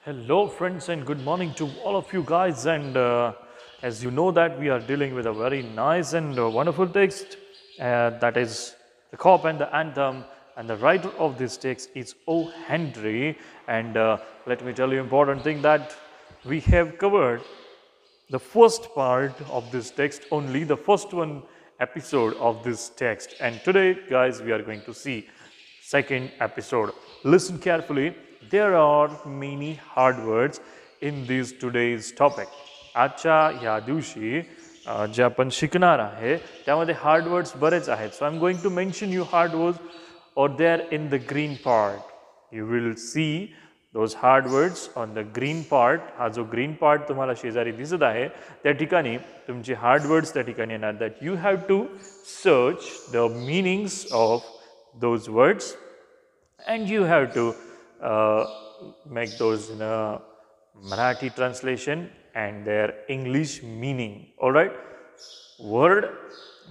Hello friends and good morning to all of you guys, and as you know that we are dealing with a very nice and wonderful text, that is the cop and the anthem, and the writer of this text is O. Henry. And let me tell you important thing that we have covered the first part of this text, only the first one episode of this text, and today guys we are going to see second episode. Listen carefully, there are many hard words in this today's topic. आजच्या ह्या दिवशी जे आपण शिकणार आहे त्यामध्ये hard words बरेच आहेत. So I am going to mention you hard words और they are in the green part. You will see those hard words on the green part. हा जो ग्रीन पार्ट तुम्हाला शेजारी दिसत आहे त्या ठिकाणी तुमचे हार्ड वर्ड्स त्या ठिकाणी येणार. That you have to search the meanings of those words and you have to make those in a Marathi translation and their English meaning. All right, word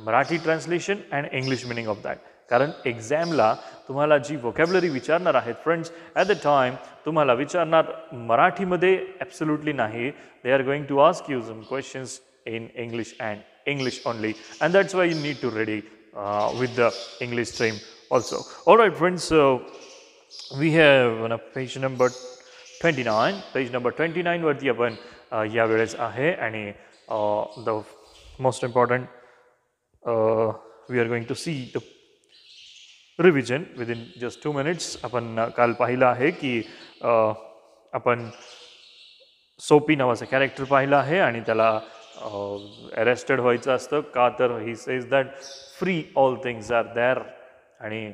Marathi translation and English meaning of that. कारण एक्झामला तुम्हाला जी vocabulary विचारणार आहेत friends, at the time तुम्हाला विचारणार मराठीमध्ये absolutely नाही. They are going to ask you some questions in English and English only, and that's why you need to ready with the English stream also. All right friends, so we have on page number 29. Page number 29 वरती आपण या वेळेस आहे आणि the most important we are going to see the revision within just 2 minutes. आपण काल पाहिलं आहे की आपण सोपी नावाचं कॅरेक्टर पाहिलं आहे आणि त्याला अरेस्टेड व्हायचं असतं का, तर he says that free all things are there, आणि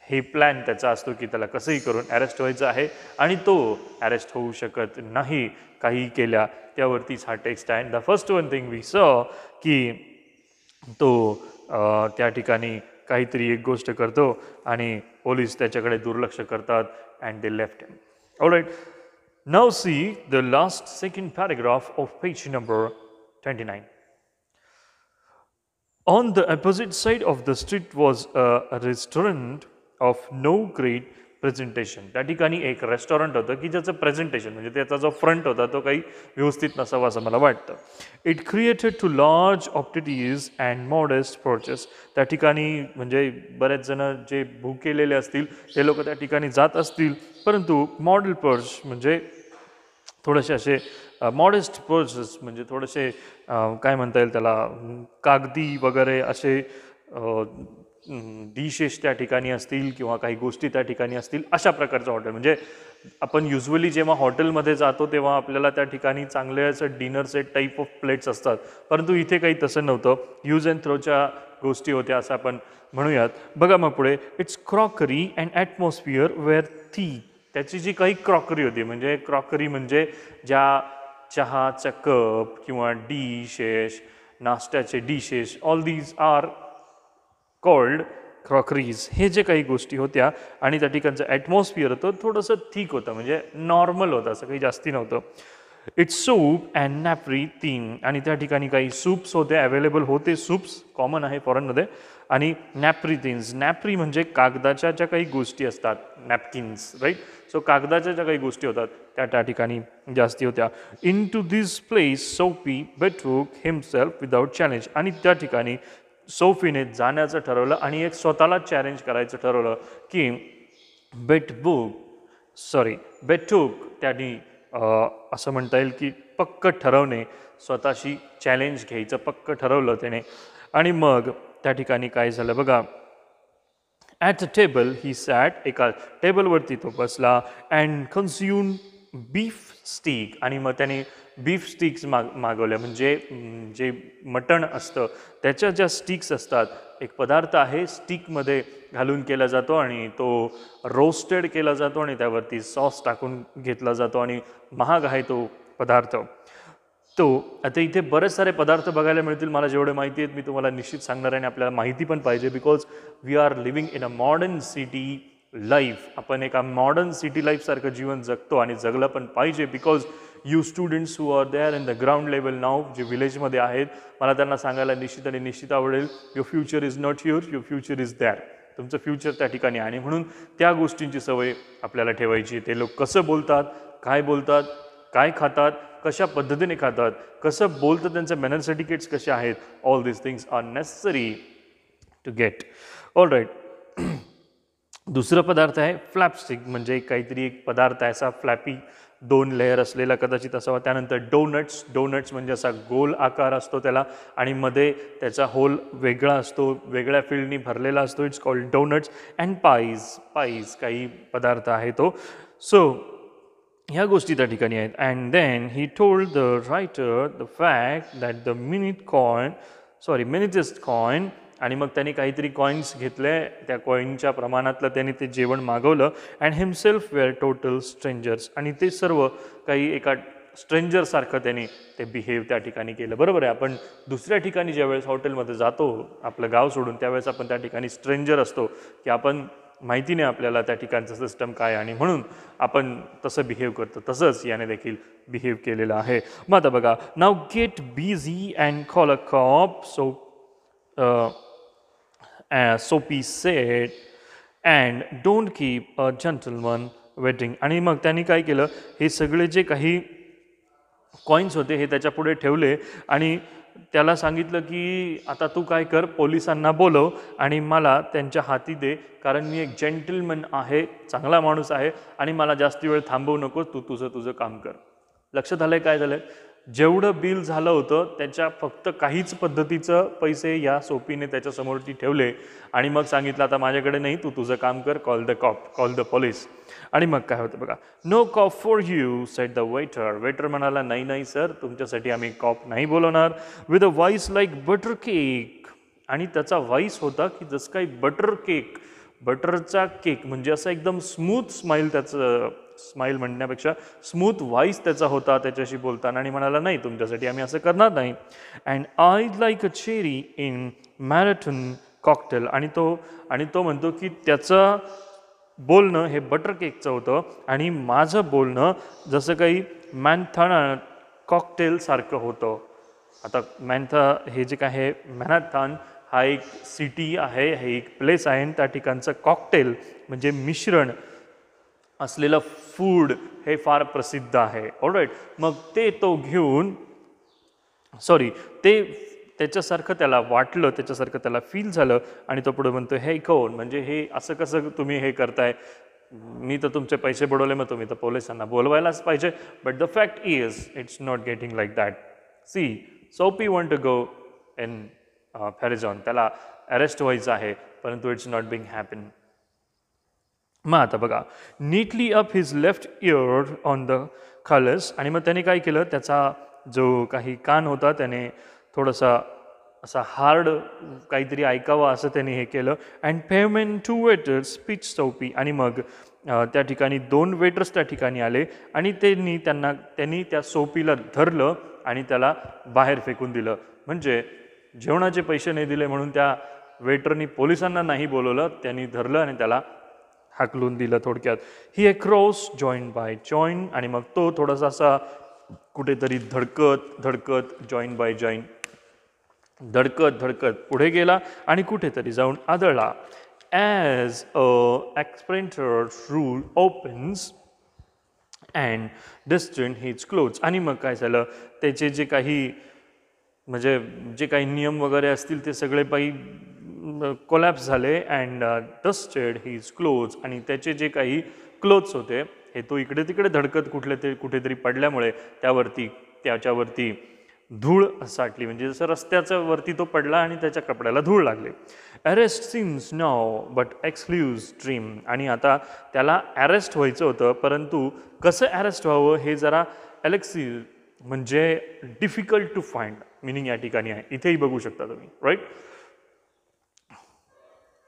हे प्लॅन त्याचा असतो की त्याला कसंही करून अरेस्ट व्हायचं आहे आणि तो अरेस्ट होऊ शकत नाही काही केल्या. त्यावरतीच हा टेक्स्ट आहे. The first one thing we saw की तो त्या ठिकाणी काहीतरी एक गोष्ट करतो आणि पोलीस त्याच्याकडे दुर्लक्ष करतात and they left him. Alright, now see the last second paragraph of page number 29. On the opposite side of the street was a restaurant of no great presentation. त्या ठिकाणी एक रेस्टॉरंट होतं की ज्याचं प्रेझेंटेशन म्हणजे त्याचा जो फ्रंट होता तो काही व्यवस्थित नसावा असं मला वाटतं. It created too large appetites and modest purchase. त्या ठिकाणी म्हणजे बरेच जण जे बुक केलेले असतील ते लोक त्या ठिकाणी जात असतील, परंतु मॉडेल पर्च म्हणजे थोडेसे असे मॉडेस्ट पर्सेस म्हणजे थोडेसे काय म्हणता येईल त्याला कागदी वगैरे असे डिशेस त्या ठिकाणी असतील किंवा काही गोष्टी त्या ठिकाणी असतील अशा प्रकारचं हॉटेल. म्हणजे आपण युजली जेव्हा हॉटेलमध्ये जातो तेव्हा आपल्याला त्या ठिकाणी चांगले असं dinner set type of plates असतात, परंतु इथे काही तसं नव्हतं. यूज अँड थ्रोच्या गोष्टी होत्या असं आपण म्हणूयात. बघा मग पुढे, it's crockery and atmosphere were the. त्याची जी काही क्रॉकरी होती, म्हणजे क्रॉकरी म्हणजे ज्या चहाचा कप किंवा डिशेस, नाश्त्याचे dishes, all these are called crockeries. हे जे काही गोष्टी होत्या आणि त्या ठिकाणचं ॲटमॉस्फिअर होतं थोडंसं थिक होतं, म्हणजे नॉर्मल होतं, असं काही जास्ती नव्हतं. It's soup and napery theme. आणि त्या ठिकाणी काही सूप्स होते, अवेलेबल होते. सूप्स कॉमन आहे फॉरेनमध्ये. आणि नॅपरी थिन्स. नॅपरी म्हणजे कागदाच्या ज्या काही गोष्टी असतात, नॅपकिन्स, राईट. सो कागदाच्या ज्या काही गोष्टी होतात त्या ठिकाणी जास्ती होत्या. Into this place Soapy betook himself without challenge. आणि त्या ठिकाणी सोफीने जाण्याचं ठरवलं आणि एक स्वतःला चॅलेंज करायचं ठरवलं की बेटूक त्यांनी असं म्हणता येईल की पक्क ठरवणे, स्वतःशी चॅलेंज घ्यायचं पक्क ठरवलं त्याने. आणि मग त्या ठिकाणी काय झालं बघा, ॲट अ टेबल ही सॅट. एका टेबलवरती तो बसला. अँड कन्झ्युम बीफ स्टीक. आणि मग त्याने बीफ स्टिक्स मागवल्या. म्हणजे जे मटण असतं त्याच्या ज्या स्टिक्स असतात, एक पदार्थ आहे स्टिकमध्ये घालून केला जातो आणि तो रोस्टेड केला जातो आणि त्यावरती सॉस टाकून घेतला जातो आणि महाग आहे तो पदार्थ. तो आता इथे बरेच सारे पदार्थ बघायला मिळतील. मला जेवढे माहिती आहेत मी तुम्हाला निश्चित सांगणार आहे आणि आपल्याला माहिती पण पाहिजे, because we are living in a modern city life. आपण एका मॉडर्न सिटी लाईफसारखं जीवन जगतो आणि जगलं पण पाहिजे. Because you students who are there in the ground level now, जे विलेजमध्ये आहेत, मला त्यांना सांगायला निश्चित आणि निश्चित आवडेल, your future is not your, your future is there. तुमचं फ्युचर त्या ठिकाणी. आणि म्हणून त्या गोष्टींची सवय आपल्याला ठेवायची. ते लोक कसं बोलतात, काय बोलतात, काय खातात, कशा पद्धतीने खातात, कसं बोलतं, त्यांचे मॅनर्स एटिकेट्स कसे आहेत, all this things are necessary to get. All right. दुसरा पदार्थ आहे फ्लॅपस्टिक, म्हणजे काहीतरी एक पदार्थ आहे असा फ्लॅपी, 2 लेअर असलेला कदाचित असावा. त्यानंतर डोनट्स. डोनट्स म्हणजे असा गोल आकार असतो त्याला आणि मध्ये त्याचा होल वेगळा असतो, वेगळ्या फिल्डनी भरलेला असतो. It's called doughnuts. And pies. Pies काही पदार्थ आहे तो. सो ह्या गोष्टी त्या ठिकाणी आहेत. And then he told the writer the fact that the minutest coin, आणि मग त्यांनी काहीतरी कॉईन्स घेतले, त्या कॉईनच्या प्रमाणातलं त्यांनी ते जेवण मागवलं. And himself were total strangers, आणि ते सर्व काही एका स्ट्रेंजरसारखं त्यांनी ते बिहेव त्या ठिकाणी केलं. बरोबर आहे, आपण दुसऱ्या ठिकाणी ज्यावेळेस हॉटेलमध्ये जातो आपलं गाव सोडून, त्यावेळेस आपण त्या ठिकाणी स्ट्रेंजर असतो, की आपण माहिती नाही आपल्याला त्या ठिकाणचं सिस्टम काय, आणि म्हणून आपण तसं बिहेव करतो. तसंच याने देखील बिहेव केलेलं आहे. मग आता बघा, now get busy and call a cop. Soapy said, and don't keep a gentleman waiting. आणि मग त्यांनी काय केलं, हे सगळे जे काही कॉईन्स होते हे त्याच्या पुढे ठेवले आणि त्याला सांगितलं की आता तू काय कर, पोलिसांना बोलव आणि मला त्यांच्या हाती दे, कारण मी एक जेंटलमन आहे, चांगला माणूस आहे आणि मला जास्ती वेळ थांबवू नको, तू तुझं काम कर. लक्षात आलंय काय झालंय? जेवढं बिल झालं होतं त्याच्या फक्त काहीच पद्धतीचं पैसे या सोपीने त्याच्यासमोर ती ठेवले आणि मग सांगितलं आता माझ्याकडे नाही, तू तुझं काम कर, कॉल द पोलीस. आणि मग काय होतं बघा, no cop for you said the waiter. Waiter म्हणाला नाही नाही सर, तुमच्यासाठी आम्ही कॉप नाही बोलवणार. With a voice like butter cake. आणि त्याचा व्हॉइस होता की जसं काही बटर केक, बटरचा केक म्हणजे असं एकदम स्मूथ स्माईल, त्याचं स्माईल म्हणण्यापेक्षा स्मूथ व्हॉइस त्याचा होता त्याच्याशी बोलताना. आणि म्हणाला नाही, तुमच्यासाठी आम्ही असं करणार नाही. And I like a cherry in marathon cocktail. आणि तो म्हणतो की त्याचं बोलणं हे बटर केकचं होतं आणि माझं बोलणं जसं काही मॅनथॉन कॉकटेल सारखं होतं. आता हे जे काय आहे मॅनहॅटन, हा एक सिटी आहे, हे एक प्लेस आहे, त्या ठिकाणचं कॉकटेल म्हणजे मिश्रण असलेलं फूड हे फार प्रसिद्ध आहे. ऑलराईट. मग तो घेऊन त्याच्यासारखं त्याला वाटलं, त्याच्यासारखं त्याला फील झालं आणि तो पुढे म्हणतो हे कोण, म्हणजे हे असं कसं तुम्ही हे करताय, मी तर तुमचे पैसे बुडवले, मग तुम्ही तर पोलिसांना बोलवायलाच पाहिजे. But the fact is it's not getting like that. See, Soapy want to go in horizon, त्याला अरेस्ट व्हायचं आहे, परंतु इट्स नॉट बिंग हॅपन. मग आता बघा, neatly up his left year on the colours. आणि मग त्याने काय केलं, त्याचा जो काही कान होता त्याने थोडासा असा हार्ड काहीतरी ऐकावं असं त्यांनी हे केलं. And payment to waiter's speech सोपी. आणि मग त्या ठिकाणी 2 वेटर्स त्या ठिकाणी आले आणि त्यांनी त्या सोपीला धरलं आणि त्याला बाहेर फेकून दिलं. म्हणजे जेवणाचे पैसे नाही दिले म्हणून त्या वेटरनी पोलिसांना नाही बोलवलं, त्यांनी धरलं आणि त्याला हाकलून दिलं थोडक्यात. ही क्रॉस जॉईन बाय जॉईन. आणि मग तो थोडासा असा कुठेतरी धडकत जॉईन बाय जॉईन धडकत पुढे गेला आणि कुठेतरी जाऊन आदळला. As a expert rule opens and dusts his clothes. आणि मग काय झालं, त्याचे जे काही नियम वगैरे असतील ते सगळे काही कोलॅप्स झाले. And dusted his clothes. आणि त्याचे जे काही क्लोथ्स होते हे तो इकडे तिकडे धडकत कुठेतरी पडल्यामुळे त्याच्यावरती धूळ साठली, म्हणजे जसं रस्त्याच्या वरती तो पडला आणि त्याच्या कपड्याला धूळ लागले. Arrest seems now but excludes dream. आणि आता त्याला अरेस्ट व्हायचं होतं, परंतु कसं अरेस्ट व्हावं हे जरा म्हणजे डिफिकल्ट टू फाइंड मिनिंग या ठिकाणी आहे. इथेही बघू शकता तुम्ही, राईट.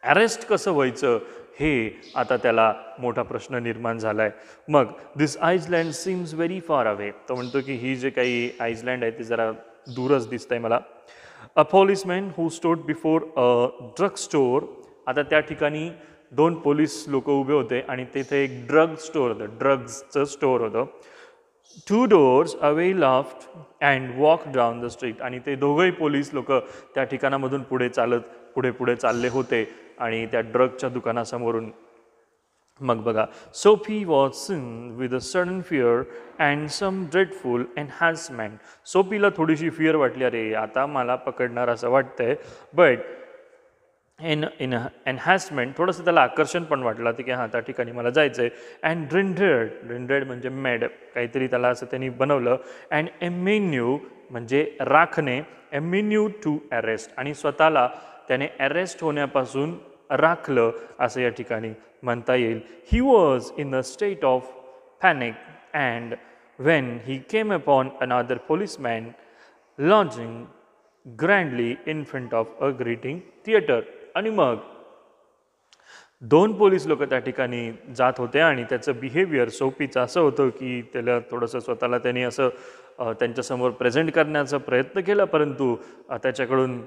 अरेस्ट कसं व्हायचं हे आता त्याला मोठा प्रश्न निर्माण झालाय. मग this island seems very far away. तो म्हणतो की ही जे काही आइसलँड आहे ते जरा दूरच दिसतंय मला. A policeman who stood before a drug store. आता त्या ठिकाणी 2 पोलीस लोक उभे होते आणि तिथे एक ड्रग स्टोअर होतं, ड्रग्सचं स्टोअर होतं. 2 doors away laughed and walked down the street. आणि ते दोघंही पोलीस लोक त्या ठिकाणामधून पुढे चालले होते आणि त्या ड्रगच्या दुकानासमोरून मग बघा, Soapy was seen with a sudden fear and some dreadful enhancement. सोफीला थोडीशी फिअर वाटली, अरे आता मला पकडणार असं वाटतंय, बट इन इन एनहॅन्समेंट थोडंसं त्याला आकर्षण पण वाटलं की हां त्या ठिकाणी मला जायचं आहे. अँड ड्रिंडेड म्हणजे मेड, काहीतरी त्याला असं त्यांनी बनवलं. अँड एमेन्यू म्हणजे राखणे, एमेन्यू टू अरेस्ट, आणि स्वतःला त्याने अरेस्ट होण्यापासून राखलं असं या ठिकाणी म्हणता येईल. He was in a state of panic and when he came upon another policeman lounging grandly in front of a greeting theatre. आणि मग दोन पोलीस लोक त्या ठिकाणी जात होते आणि त्याचं बिहेवियर सोफीचं असं होतं की त्याला थोडंसं स्वतःला त्यांनी असं त्यांच्यासमोर प्रेझेंट करण्याचा प्रयत्न केला, परंतु त्याच्याकडून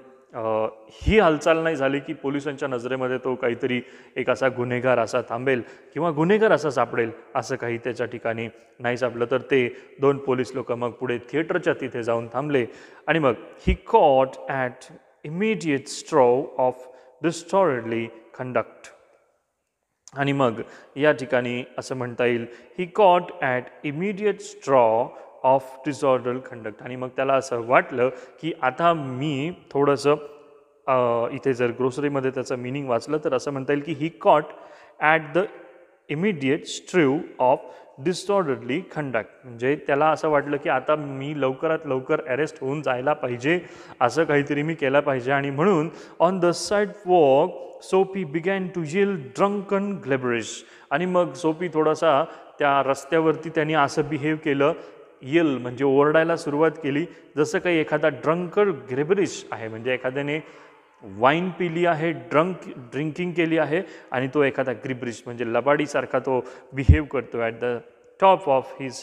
ही हालचाल नाही झाली की पोलिसांच्या नजरेमध्ये तो काहीतरी एक असा गुन्हेगार असा थांबेल किंवा गुन्हेगार असा सापडेल, असं काही त्याच्या ठिकाणी नाही सापडलं. तर ते दोन पोलीस लोक मग पुढे थिएटरच्या तिथे जाऊन थांबले आणि मग he caught at immediate straw of disorderly conduct. आणि मग या ठिकाणी असं म्हणता येईल, he caught at immediate straw of disorder conduct. आणि मग त्याला असं वाटलं की आता मी थोडंसं इथे जर ग्रोसरीमध्ये त्याचं मिनिंग वाचलं तर असं म्हणता येईल की he caught at the immediate straw of disorderly conduct. म्हणजे त्याला असं वाटलं की आता मी लवकरात लवकर अरेस्ट होऊन जायला पाहिजे, असं काहीतरी मी केलं पाहिजे. आणि म्हणून on the sidewalk Sophie began to yell drunken gibberish. आणि मग सोफी थोडासा त्या रस्त्यावरती त्यांनी असं बिहेव केलं, येल म्हणजे ओरडायला सुरुवात केली, जसं काही एखादा ड्रंकर ग्रेबरिश आहे, म्हणजे एखाद्याने वाईन पिली आहे, ड्रिंकिंग केली आहे आणि तो एखादा ग्रिब्रिश म्हणजे लबाडीसारखा तो बिहेव करतो at the top of his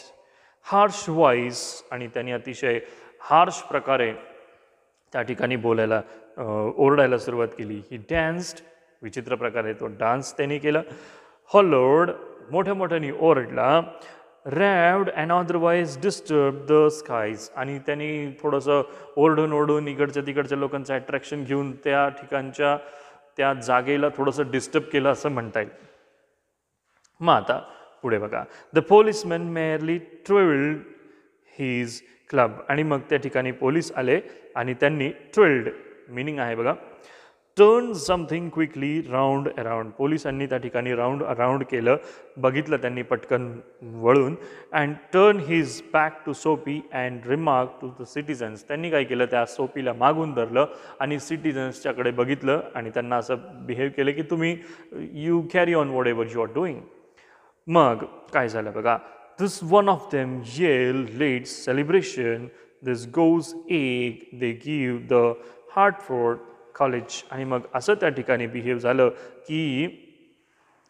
harsh voice. आणि त्यांनी अतिशय हार्श प्रकारे त्या ठिकाणी बोलायला ओरडायला सुरुवात केली. ही डॅन्स्ड, विचित्र प्रकारे तो डान्स त्यांनी केला. हॉलोड, मोठ्या मोठ्याने ओरडला. Raved and otherwise disturb the skies. आणि त्यांनी थोडंसं ओरडून इकडच्या तिकडच्या लोकांचं अट्रॅक्शन घेऊन त्या ठिकाणच्या त्या जागेला थोडंसं डिस्टर्ब केलं असं म्हणता येईल. मग आता पुढे बघा, the policeman merely twirled his club. आणि मग त्या ठिकाणी पोलीस आले आणि त्यांनी ट्रिल्ड मिनिंग आहे बघा, turn something quickly round around. पोलिसांनी त्या ठिकाणी राऊंड केलं, बघितलं त्यांनी पटकन वळून. And turn his back to Sophie and remark to the citizens. त्यांनी काय केलं, त्या सोफीला मागून धरलं आणि सिटिझन्सच्याकडे बघितलं आणि त्यांना असं बिहेव केलं की तुम्ही you carry on whatever you are doing. मग काय झालं बघा, this one of them Yale late celebration, this goes egg they give the Hartford college. आणि मग असं त्या ठिकाणी बिहेव झालं की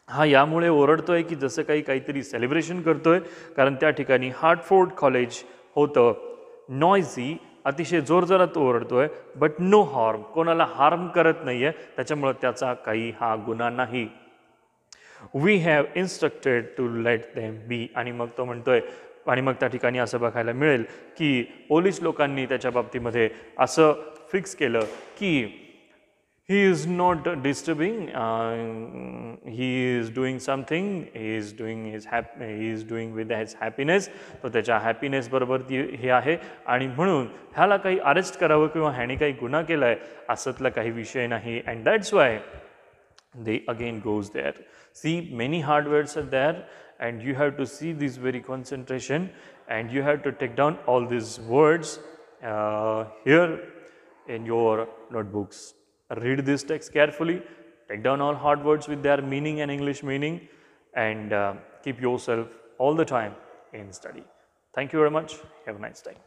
हा यामुळे ओरडतोय की जसं काहीतरी सेलिब्रेशन करतोय, कारण त्या ठिकाणी हार्टफोर्ड कॉलेज होतं. नॉयझी, अतिशय जोरजोरात ओरडतोय, बट नो हार्म, कोणाला हार्म करत नाहीये, त्याच्यामुळं त्याचा काही हा गुन्हा नाही. We have instructed to let them be. आणि मग तो म्हणतोय, आणि मग त्या ठिकाणी असं बघायला मिळेल की पोलीस लोकांनी त्याच्या बाबतीमध्ये असं फिक्स केलं की he is not disturbing, he is doing something, he is doing with his happiness. तो त्याच्या हॅपीनेस बरोबर हे आहे आणि म्हणून ह्याला काही अरेस्ट करावं किंवा ह्याने काही गुन्हा केलाय असतला काही विषय नाही. And that's Y they again goes there. See, many hard words are there and you have to see this very concentration and you have to take down all these words here in your notebooks. Read this text carefully, take down all hard words with their meaning and English meaning, and keep yourself all the time in study. Thank you very much. Have a nice time.